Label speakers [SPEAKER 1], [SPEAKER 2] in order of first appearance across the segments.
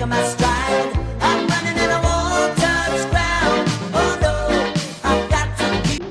[SPEAKER 1] my stride. I'm running and I won't touch ground. Oh no, I've got to keep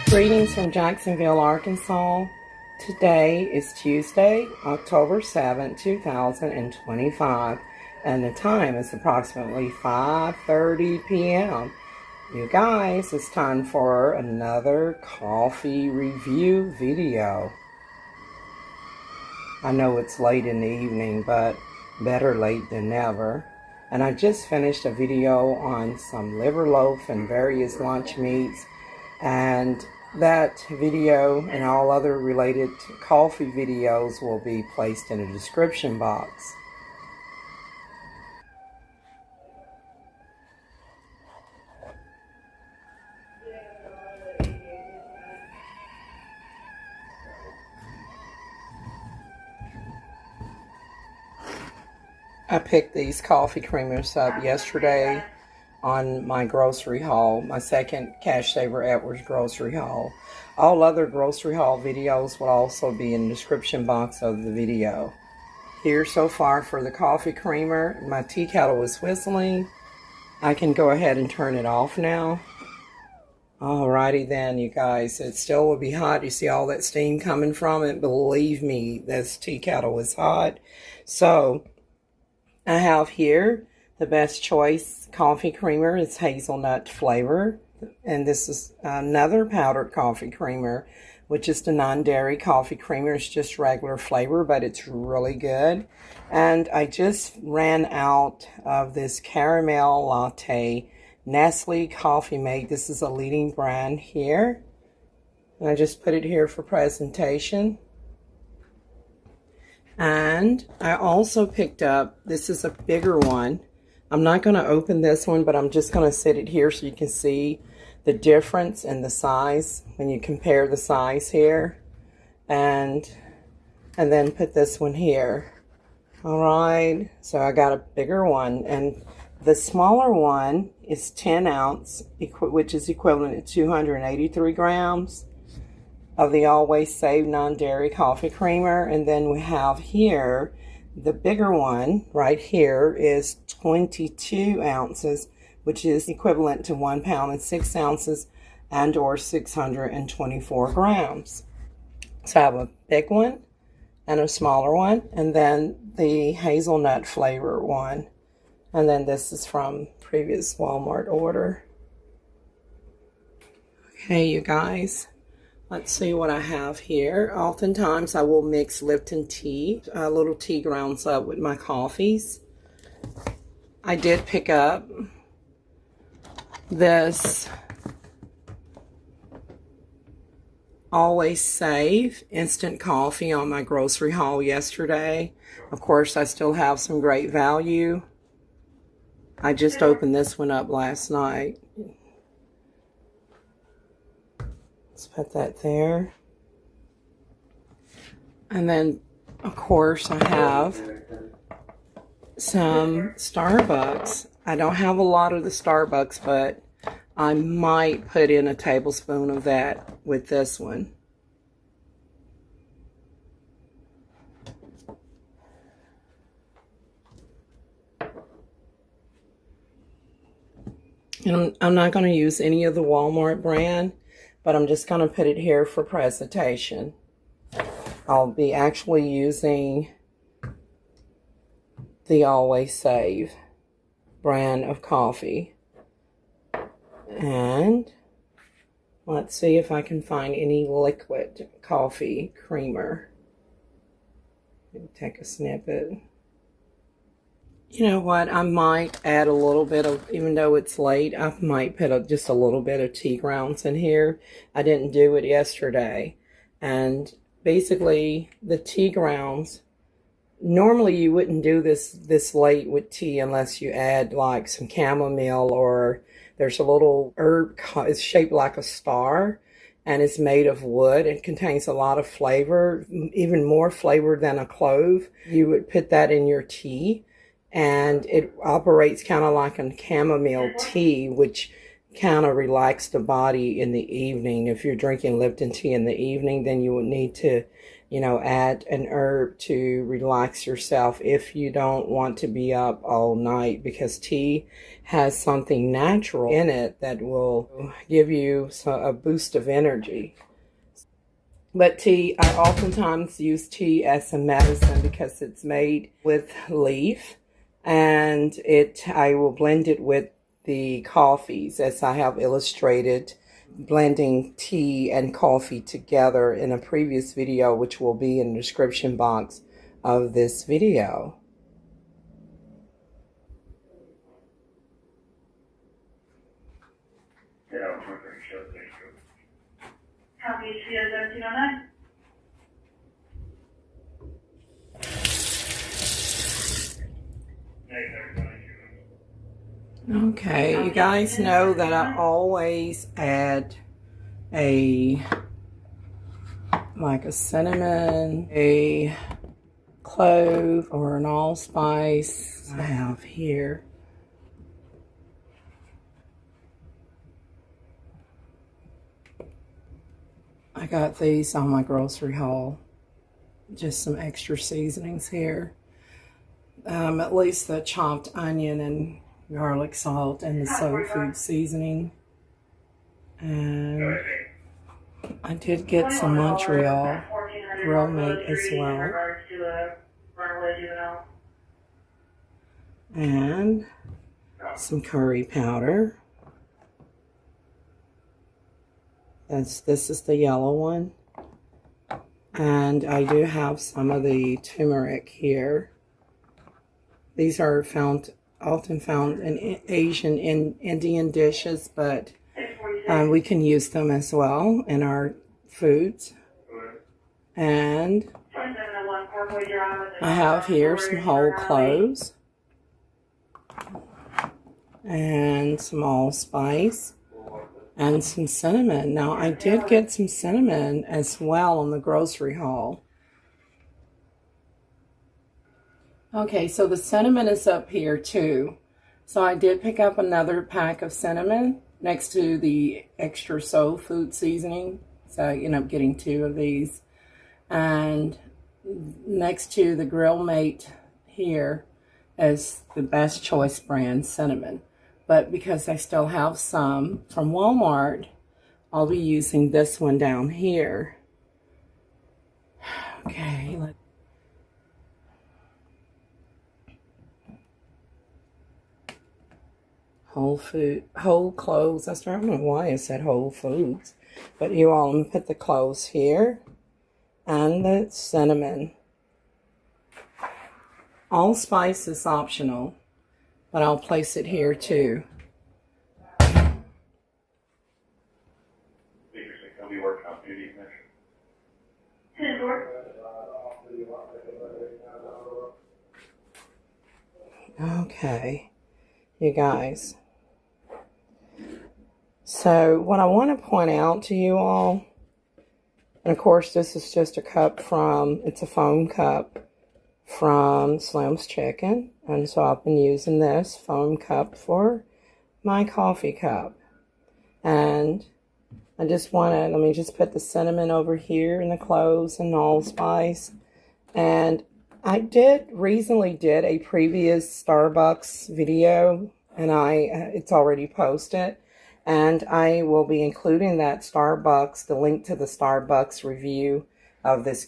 [SPEAKER 2] Greetings from Jacksonville, Arkansas. Today is Tuesday, October 7, 2025, and the time is approximately 5:30 p.m. You guys, it's time for another coffee review video. I know it's late in the evening, but better late than never. And I just finished a video on some liver loaf and various lunch meats, and that video and all other related coffee videos will be placed in a description box. I picked these coffee creamers up yesterday on my grocery haul, my second Cash Saver Edwards grocery haul. All other grocery haul videos will also be in the description box of the video. Here so far for the coffee creamer, my tea kettle is whistling. I can go ahead and turn it off now. Alrighty then, you guys, it still will be hot. You see all that steam coming from it? Believe me, this tea kettle is hot. So I have here the Best Choice coffee creamer. It's hazelnut flavor. And this is another powdered coffee creamer, which is the non-dairy coffee creamer. It's just regular flavor, but it's really good. And I just ran out of this caramel latte Nestle Coffee Mate. This is a leading brand here. And I just put it here for presentation. And I also picked up, this is a bigger one. I'm not going to open this one, but I'm just going to set it here so you can see the difference in the size when you compare the size here. And then put this one here. All right, so I got a bigger one. And the smaller one is 10 ounce, which is equivalent to 283 grams of the Always Save non-dairy coffee creamer. And then we have here the bigger one right here is 22 ounces, which is equivalent to 1 pound and 6 ounces and or 624 grams. So I have a big one and a smaller one, and then the hazelnut flavor one. And then this is from previous Walmart order. Okay, you guys. Let's see what I have here. Oftentimes I will mix Lipton tea, little tea grounds up with my coffees. I did pick up this Always Save instant coffee on my grocery haul yesterday. Of course, I still have some great value. I just opened this one up last night. Let's put that there. And then, of course, I have some Starbucks. I don't have a lot of the Starbucks, but I might put in a tablespoon of that with this one. And I'm not going to use any of the Walmart brand, but I'm just going to put it here for presentation. I'll be actually using the Always Save brand of coffee. And let's see if I can find any liquid coffee creamer. Take a snippet. You know what? I might add a little bit of, even though it's late, I might put just a little bit of tea grounds in here. I didn't do it yesterday. And basically, the tea grounds, normally you wouldn't do this late with tea unless you add like some chamomile, or there's a little herb, it's shaped like a star, and it's made of wood. It contains a lot of flavor, even more flavor than a clove. You would put that in your tea, and it operates kind of like a chamomile tea, which kind of relax the body in the evening. If you're drinking Lipton tea in the evening, then you would need to, you know, add an herb to relax yourself if you don't want to be up all night, because tea has something natural in it that will give you a boost of energy. But tea, I oftentimes use tea as a medicine because it's made with leaf, and I will blend it with the coffees, as I have illustrated blending tea and coffee together in a previous video, which will be in the description box of this video. Okay, you guys know that I always add like a cinnamon, a clove, or an allspice I have here. I got these on my grocery haul. Just some extra seasonings here. At least the chopped onion and garlic salt and the soul food seasoning. And I did get some Montreal grill meat as well. And some curry powder. This is the yellow one. And I do have some of the turmeric here. These are often found in Asian and Indian dishes, but we can use them as well in our foods. And I have here some whole cloves and some allspice and some cinnamon. Now, I did get some cinnamon as well on the grocery haul. Okay, so the cinnamon is up here too. So I did pick up another pack of cinnamon next to the extra soul food seasoning. So I ended up getting 2 of these. And next to the Grill Mate here is the Best Choice brand cinnamon. But because I still have some from Walmart, I'll be using this one down here. Okay, whole cloves. I don't know why I said Whole Foods. But you all, I'm going to put the cloves here and the cinnamon. Allspice is optional, but I'll place it here too. Okay, you guys. So what I want to point out to you all, and of course this is just a cup from, it's a foam cup from Slim's Chicken. And so I've been using this foam cup for my coffee cup. And I just want to, let me just put the cinnamon over here and the cloves and allspice. And I recently did a previous Starbucks video, and it's already posted. And I will be including that the link to the Starbucks review of this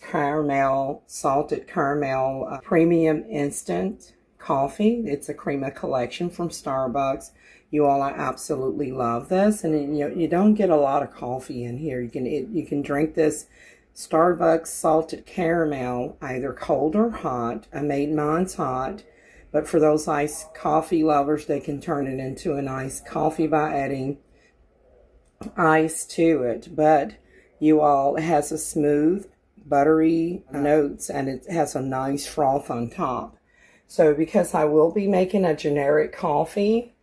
[SPEAKER 2] salted caramel premium instant coffee. It's a crema collection from Starbucks. You all, I absolutely love this, and you don't get a lot of coffee in here. You can drink this Starbucks salted caramel either cold or hot. I made mine hot, But for those iced coffee lovers, they can turn it into an iced coffee by adding ice to it. But you all, it has a smooth, buttery notes, and it has a nice froth on top. So because I will be making a generic coffee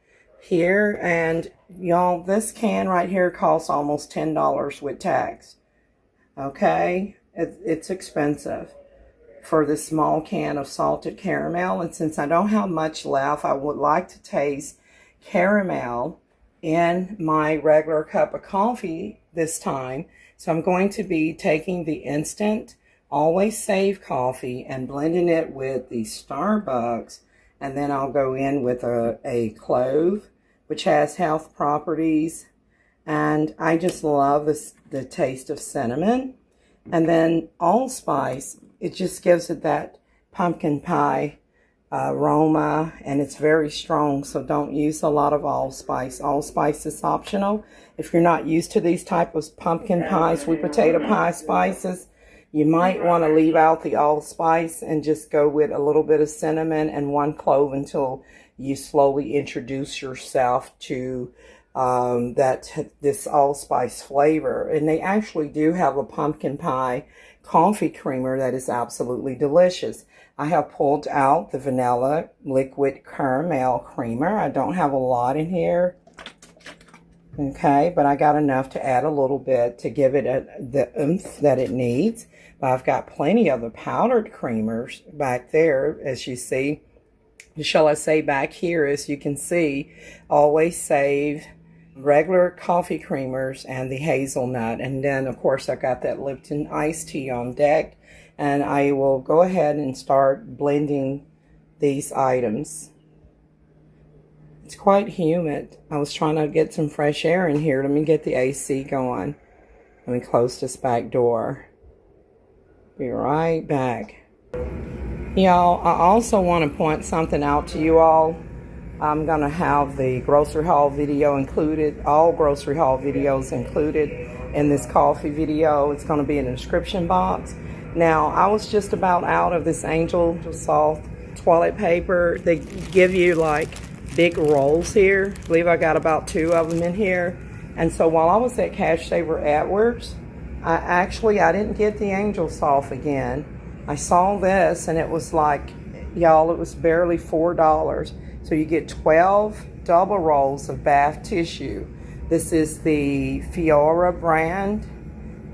[SPEAKER 2] here, and y'all, this can right here costs almost $10 with tax. Okay, it's expensive for this small can of salted caramel. And since I don't have much left, I would like to taste caramel in my regular cup of coffee this time. So I'm going to be taking the instant Always Save coffee and blending it with the Starbucks, and then I'll go in with a clove, which has health properties, and I just love the taste of cinnamon. And then allspice, it just gives it that pumpkin pie aroma, and it's very strong, so don't use a lot of allspice. Allspice is optional. If you're not used to these type of pumpkin pie, sweet potato pie spices, you might want to leave out the allspice and just go with a little bit of cinnamon and 1 clove until you slowly introduce yourself to this allspice flavor. And they actually do have a pumpkin pie coffee creamer that is absolutely delicious. I have pulled out the vanilla liquid caramel creamer. I don't have a lot in here. Okay, but I got enough to add a little bit to give it the oomph that it needs. But I've got plenty of the powdered creamers back there, as you see. Shall I say back here, as you can see, Always Save, regular coffee creamers, and the hazelnut. And then, of course, I got that Lipton iced tea on deck. And I will go ahead and start blending these items. It's quite humid. I was trying to get some fresh air in here. Let me get the AC going. Let me close this back door. Be right back. Y'all, I also want to point something out to you all. I'm going to have the grocery haul video included, all grocery haul videos included in this coffee video. It's going to be in the description box. Now, I was just about out of this Angel Soft toilet paper. They give you like big rolls here. I believe I got about 2 of them in here. And so while I was at Cash Saver Edwards, I didn't get the Angel Soft again. I saw this and it was like, y'all, it was barely $4. So you get 12 double rolls of bath tissue. This is the Fiora brand,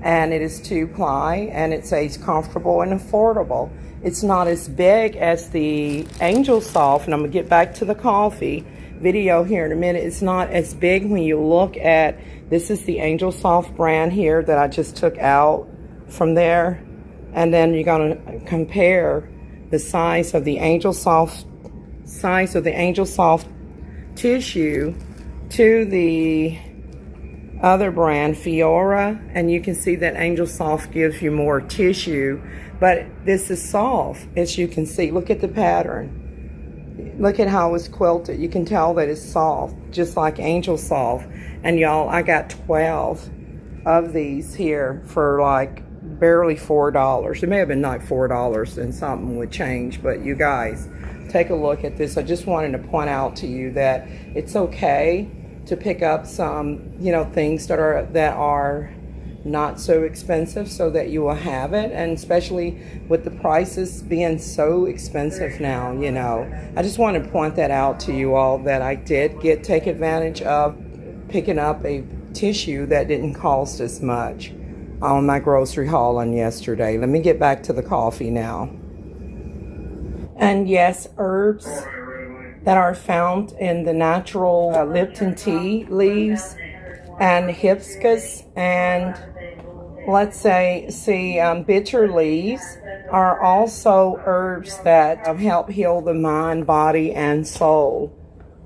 [SPEAKER 2] and it is 2-ply, and it says comfortable and affordable. It's not as big as the Angel Soft, and I'm gonna get back to the coffee video here in a minute. It's not as big when you look at, this is the Angel Soft brand here that I just took out from there. And then you're gonna compare the size of the Angel Soft tissue to the other brand, Fiora, and you can see that Angel Soft gives you more tissue, but this is soft, as you can see. Look at the pattern. Look at how it's quilted. You can tell that it's soft, just like Angel Soft. And y'all, I got 12 of these here for like barely $4. It may have been like $4 and something would change, but you guys, take a look at this. I just wanted to point out to you that it's okay to pick up some, you know, things that are not so expensive so that you will have it. And especially with the prices being so expensive now, you know, I just want to point that out to you all, that I did take advantage of picking up a tissue that didn't cost as much on my grocery haul on yesterday. Let me get back to the coffee now. And yes, herbs that are found in the natural Lipton tea leaves and hibiscus, and let's say, bitter leaves are also herbs that help heal the mind, body, and soul.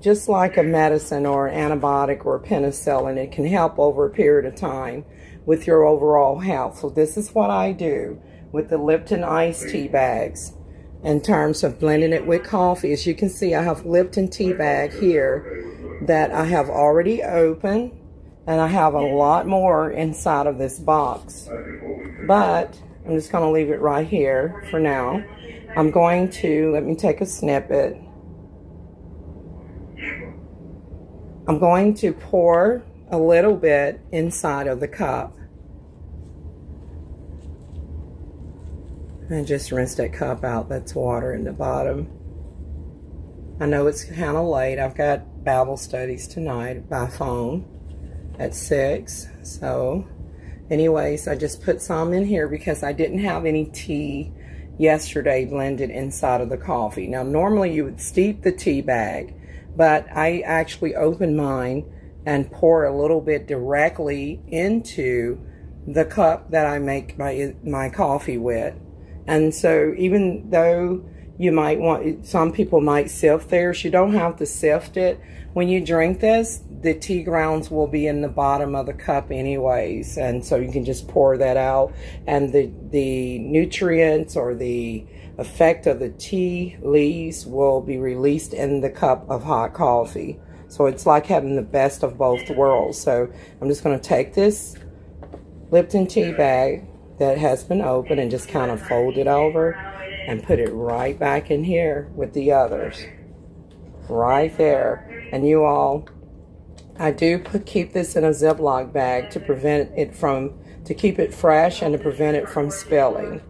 [SPEAKER 2] Just like a medicine or an antibiotic or penicillin, it can help over a period of time with your overall health. So this is what I do with the Lipton iced tea bags. In terms of blending it with coffee, as you can see, I have Lipton tea bag here that I have already opened, and I have a lot more inside of this box. But I'm just going to leave it right here for now. I'm going to, let me take a snippet I'm going to pour a little bit inside of the cup. And just rinse that cup out. That's water in the bottom. I know it's kind of late. I've got Bible studies tonight by phone at 6. So anyways, I just put some in here because I didn't have any tea yesterday blended inside of the coffee. Now normally you would steep the tea bag, but I actually open mine and pour a little bit directly into the cup that I make my coffee with. And so even though you might want, some people might sift theirs, you don't have to sift it. When you drink this, the tea grounds will be in the bottom of the cup anyways. And so you can just pour that out, and the nutrients or the effect of the tea leaves will be released in the cup of hot coffee. So it's like having the best of both worlds. So I'm just going to take this Lipton tea bag that has been open and just kind of fold it over and put it right back in here with the others. Right there. And you all, I do keep this in a Ziploc bag to prevent it from, to keep it fresh and to prevent it from spilling.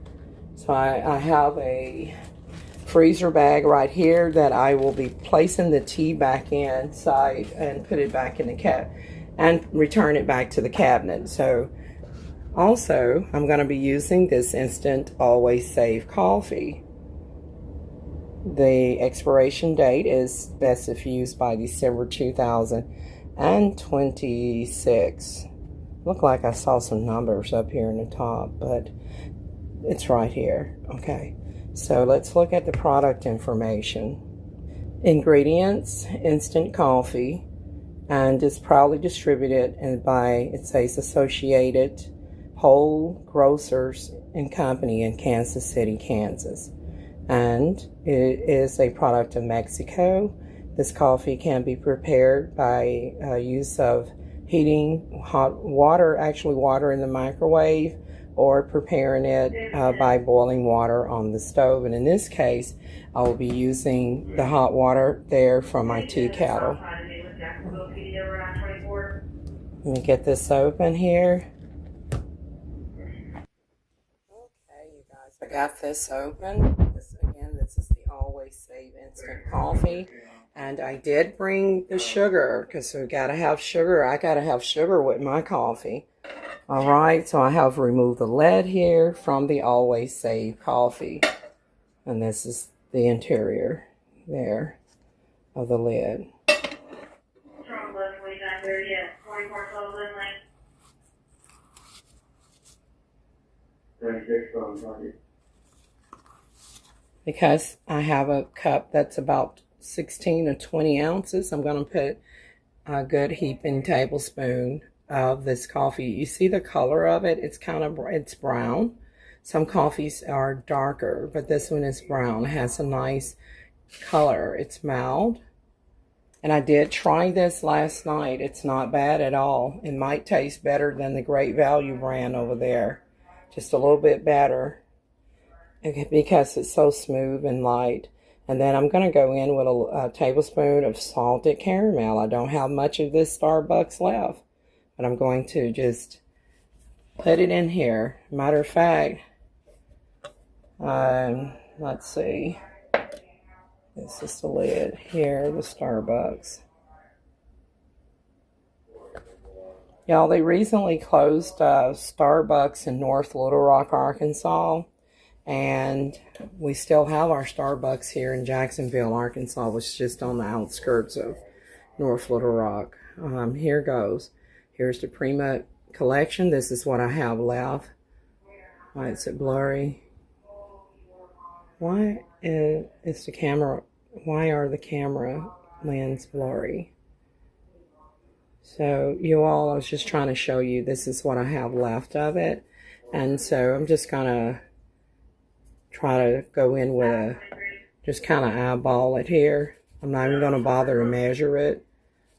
[SPEAKER 2] So I have a freezer bag right here that I will be placing the tea back inside and put it back in the cap and return it back to the cabinet. So also, I'm going to be using this instant Always Save coffee. The expiration date is best if used by December 2026. Look like I saw some numbers up here in the top, but it's right here. Okay, so let's look at the product information. Ingredients: instant coffee, and it's proudly distributed and by, it says, Associated Whole Grocers and Company in Kansas City, Kansas. And it is a product of Mexico. This coffee can be prepared by use of heating hot water, actually water in the microwave, or preparing it by boiling water on the stove. And in this case, I will be using the hot water there from my tea kettle. Let me get this open here. I got this open. This is the Always Save instant coffee, and I did bring the sugar because we gotta have sugar. I gotta have sugar with my coffee. All right, so I have removed the lid here from the Always Save coffee, and this is the interior there of the lid. Because I have a cup that's about 16 or 20 ounces, I'm going to put a good heaping tablespoon of this coffee. You see the color of it? It's it's brown. Some coffees are darker, but this one is brown. It has a nice color. It's mild. And I did try this last night. It's not bad at all. It might taste better than the Great Value brand over there. Just a little bit better, because it's so smooth and light. And then I'm going to go in with a tablespoon of salted caramel. I don't have much of this Starbucks left, but I'm going to just put it in here. Matter of fact, let's see. This is the lid here, the Starbucks. Y'all, they recently closed Starbucks in North Little Rock, Arkansas. And we still have our Starbucks here in Jacksonville, Arkansas, which is just on the outskirts of North Little Rock. Here goes. Here's the Prima collection. This is what I have left. Why is it blurry? Why is the camera? Why are the camera lens blurry? So you all, I was just trying to show you, this is what I have left of it. And so I'm just gonna try to go in with a, just kind of eyeball it here. I'm not even going to bother to measure it.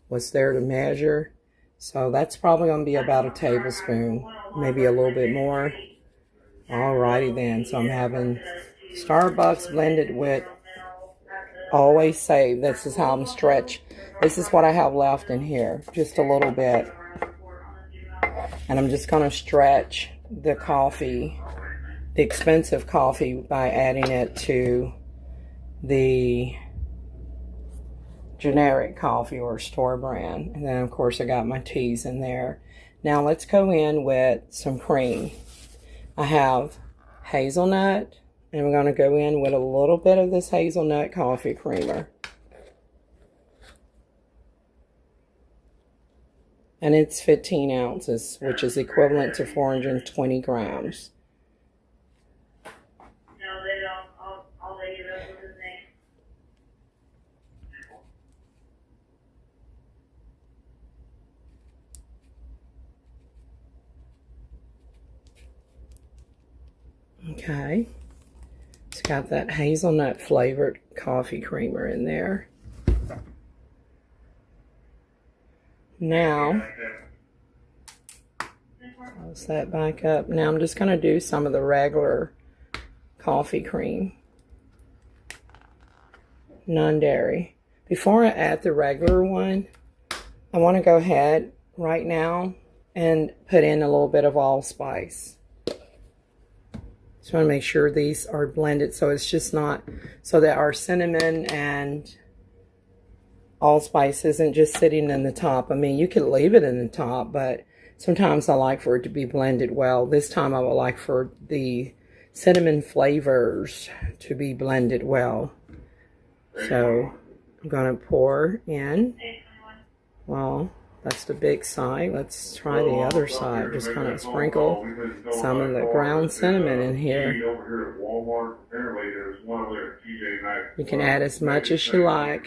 [SPEAKER 2] What's there to measure? So that's probably going to be about a tablespoon, maybe a little bit more. Alrighty then. So I'm having Starbucks blended with Always Save. This is how I'm stretch. This is what I have left in here, just a little bit. And I'm just going to stretch the coffee, the expensive coffee, by adding it to the generic coffee or store brand. And then of course I got my teas in there. Now let's go in with some cream. I have hazelnut, and we're going to go in with a little bit of this hazelnut coffee creamer. And it's 15 ounces, which is equivalent to 420 grams.
[SPEAKER 3] No, they don't. All they give us is his name.
[SPEAKER 2] Okay. It's got that hazelnut flavored coffee creamer in there. Now, close that back up. Now I'm just going to do some of the regular coffee cream. Non-dairy. Before I add the regular one, I want to go ahead right now and put in a little bit of allspice. Just want to make sure these are blended so it's just not, so that our cinnamon and allspice isn't just sitting in the top. I mean, you could leave it in the top, but sometimes I like for it to be blended well. This time I would like for the cinnamon flavors to be blended well. So I'm going to pour in. Well, that's the big side. Let's try the other side. Just kind of sprinkle some of the ground cinnamon in here. You can add as much as you like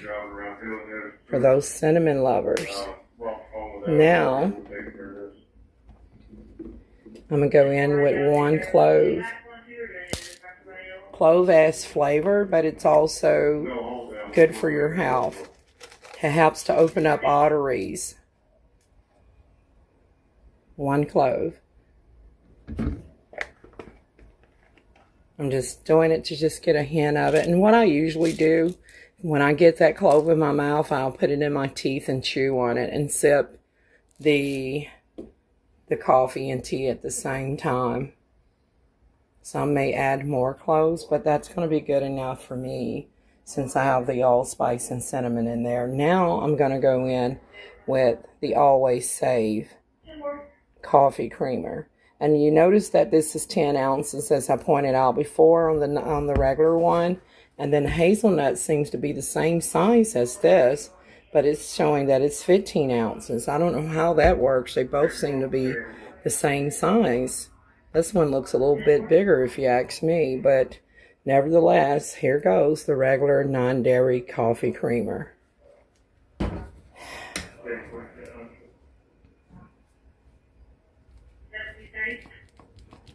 [SPEAKER 2] for those cinnamon lovers. Now, I'm going to go in with 1 clove. Clove adds flavor, but it's also good for your health. It helps to open up arteries. 1 clove. I'm just doing it to just get a hint of it. And what I usually do, when I get that clove in my mouth, I'll put it in my teeth and chew on it and sip the coffee and tea at the same time. Some may add more cloves, but that's going to be good enough for me since I have the allspice and cinnamon in there. Now I'm going to go in with the Always Save coffee creamer. And you notice that this is 10 ounces, as I pointed out before on the regular one. And then hazelnut seems to be the same size as this, but it's showing that it's 15 ounces. I don't know how that works. They both seem to be the same size. This one looks a little bit bigger if you ask me, but nevertheless, here goes the regular non-dairy coffee creamer.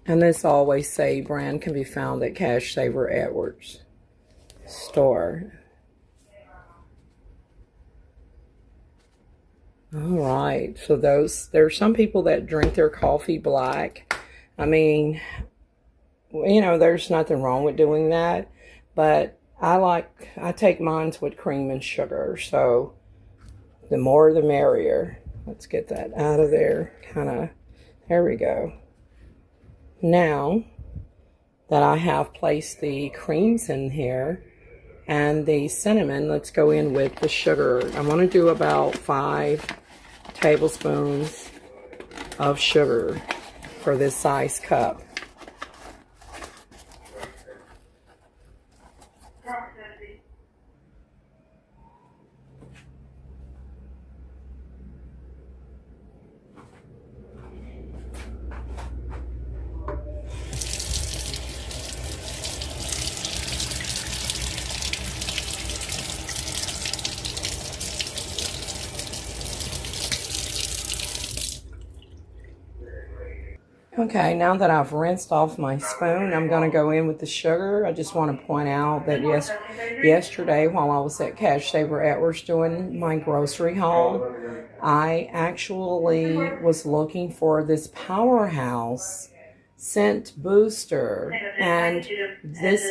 [SPEAKER 2] And this Always Save brand can be found at Cash Saver Edwards store. All right, so there are some people that drink their coffee black. I mean, you know, there's nothing wrong with doing that, but I take mine with cream and sugar, so the more the merrier. Let's get that out of there, there we go. Now that I have placed the creams in here and the cinnamon, let's go in with the sugar. I want to do about 5 tablespoons of sugar for this size cup. Okay, now that I've rinsed off my spoon, I'm going to go in with the sugar. I just want to point out that yesterday while I was at Cash Saver Edwards doing my grocery haul, I actually was looking for this Powerhouse scent booster, and this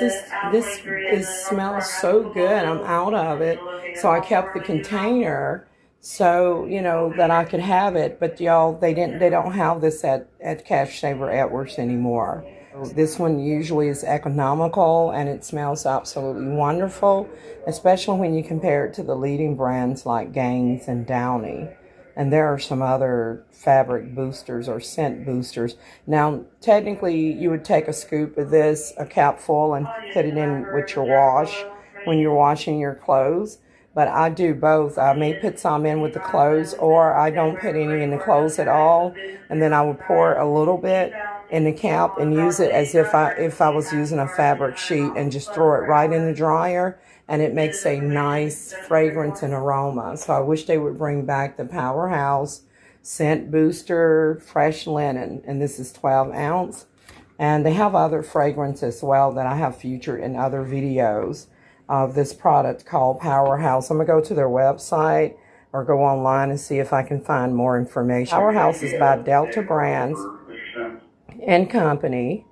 [SPEAKER 2] smells so good. I'm out of it, so I kept the container so you know that I could have it. But y'all, they don't have this at Cash Saver Edwards anymore. This one usually is economical, and it smells absolutely wonderful, especially when you compare it to the leading brands like Gaines and Downy. And there are some other fabric boosters or scent boosters. Now, technically, you would take a scoop of this, a cap full, and put it in with your wash when you're washing your clothes. But I do both. I may put some in with the clothes, or I don't put any in the clothes at all. And then I would pour a little bit in the cap and use it as if I was using a fabric sheet, and just throw it right in the dryer. And it makes a nice fragrance and aroma. So I wish they would bring back the Powerhouse Scent Booster Fresh Linen. And this is 12 ounce. And they have other fragrances as well that I have featured in other videos of this product called Powerhouse. I'm going to go to their website or go online and see if I can find more information. Powerhouse is by Delta Brands and Company.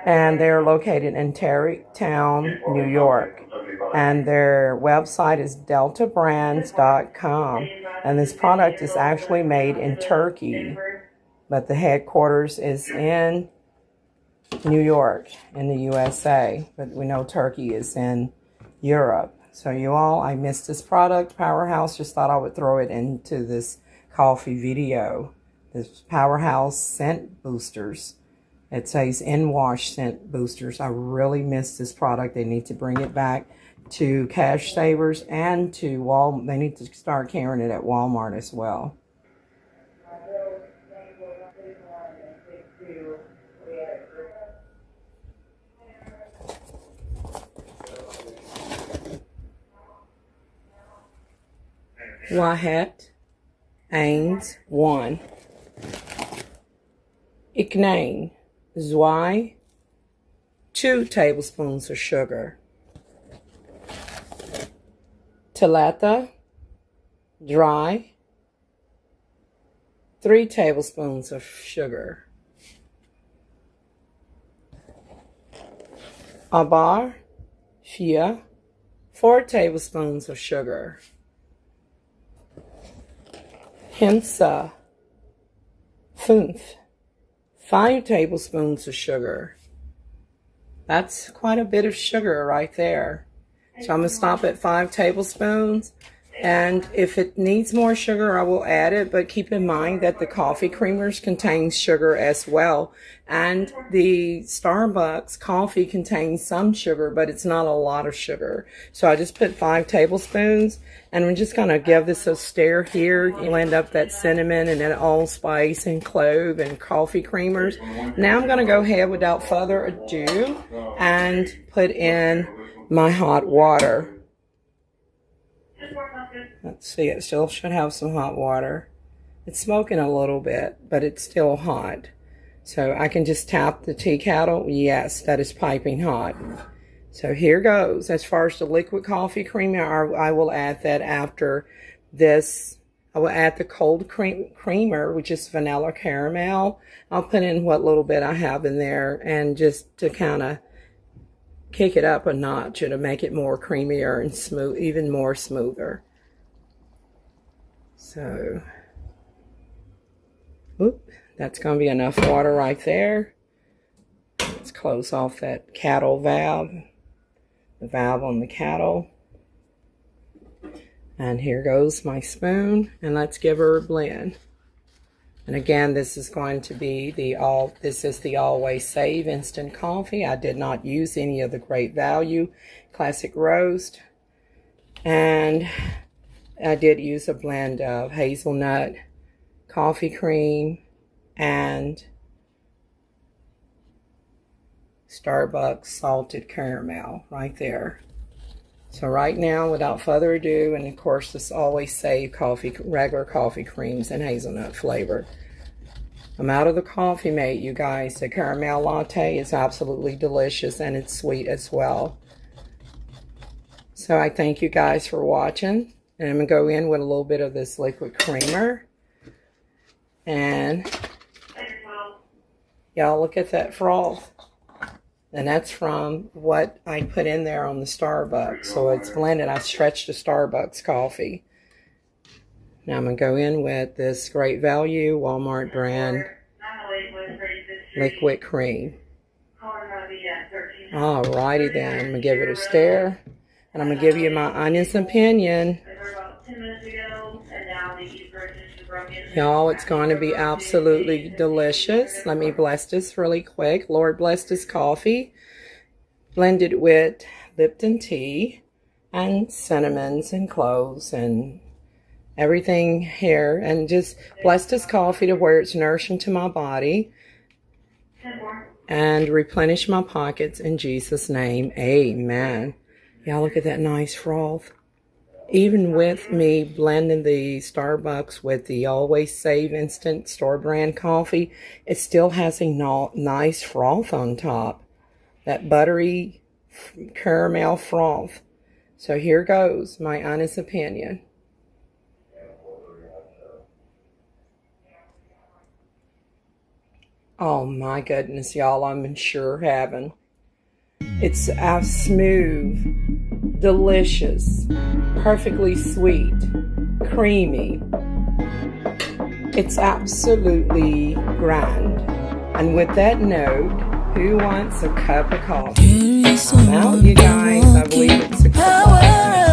[SPEAKER 2] And they're located in Tarrytown, New York. And their website is deltabrands.com. And this product is actually made in Turkey, but the headquarters is in New York in the USA. But we know Turkey is in Europe. So you all, I missed this product, Powerhouse. Just thought I would throw it into this coffee video. This Powerhouse Scent Boosters. It says in-wash scent boosters. I really miss this product. They need to bring it back to Cash Savers and to Walmart. They need to start carrying it at Walmart as well. Wahet Ains 1. Iknane Zwei 2 tablespoons of sugar. Talata dry 3 tablespoons of sugar. Abar Fia 4 tablespoons of sugar. Himsa 5 tablespoons of sugar. That's quite a bit of sugar right there. So I'm going to stop at 5 tablespoons. And if it needs more sugar, I will add it. But keep in mind that the coffee creamers contain sugar as well. And the Starbucks coffee contains some sugar, but it's not a lot of sugar. So I just put 5 tablespoons. And we're just going to give this a stir here. You'll end up that cinnamon and that allspice and clove and coffee creamers. Now I'm going to go ahead without further ado and put in my hot water. Let's see, it still should have some hot water. It's smoking a little bit, but it's still hot. So I can just tap the tea kettle. Yes, that is piping hot. So here goes. As far as the liquid coffee creamer, I will add that after this. I will add the cold creamer, which is vanilla caramel. I'll put in what little bit I have in there, and just to kind of kick it up a notch to make it more creamier and smooth, even more smoother. So, that's going to be enough water right there. Let's close off that Kettle valve, the valve on the Kettle. And here goes my spoon, and let's give her a blend. And again, this is going to be the Always Save Instant Coffee. I did not use any of the Great Value Classic Roast. And I did use a blend of hazelnut, coffee cream, and Starbucks salted caramel right there. So right now, without further ado, and of course this Always Save coffee, regular coffee creams and hazelnut flavor. I'm out of the Coffee Mate, you guys. The caramel latte is absolutely delicious, and it's sweet as well. So I thank you guys for watching. And I'm going to go in with a little bit of this liquid creamer. And Y'all look at that froth. And that's from what I put in there on the Starbucks. So it's blended. I stretched a Starbucks coffee. Now I'm going to go in with this Great Value Walmart brand liquid cream. Alrighty then. I'm going to give it a stir. And I'm going to give you my honest opinion. Y'all, it's going to be absolutely delicious. Let me bless this really quick. Lord, bless this coffee. Blended with Lipton tea and cinnamons and cloves and everything here. And just bless this coffee to where it's nourishing to my body. And replenish my pockets in Jesus' name. Amen. Y'all look at that nice froth. Even with me blending the Starbucks with the Always Save Instant Store Brand coffee, it still has a nice froth on top. That buttery caramel froth. So here goes my honest opinion. Oh my goodness, y'all, I'm in sure heaven. It's smooth, delicious, perfectly sweet, creamy. It's absolutely grand. And with that note, who wants a cup of coffee? I'm out, you guys. I believe it's 6 o'clock.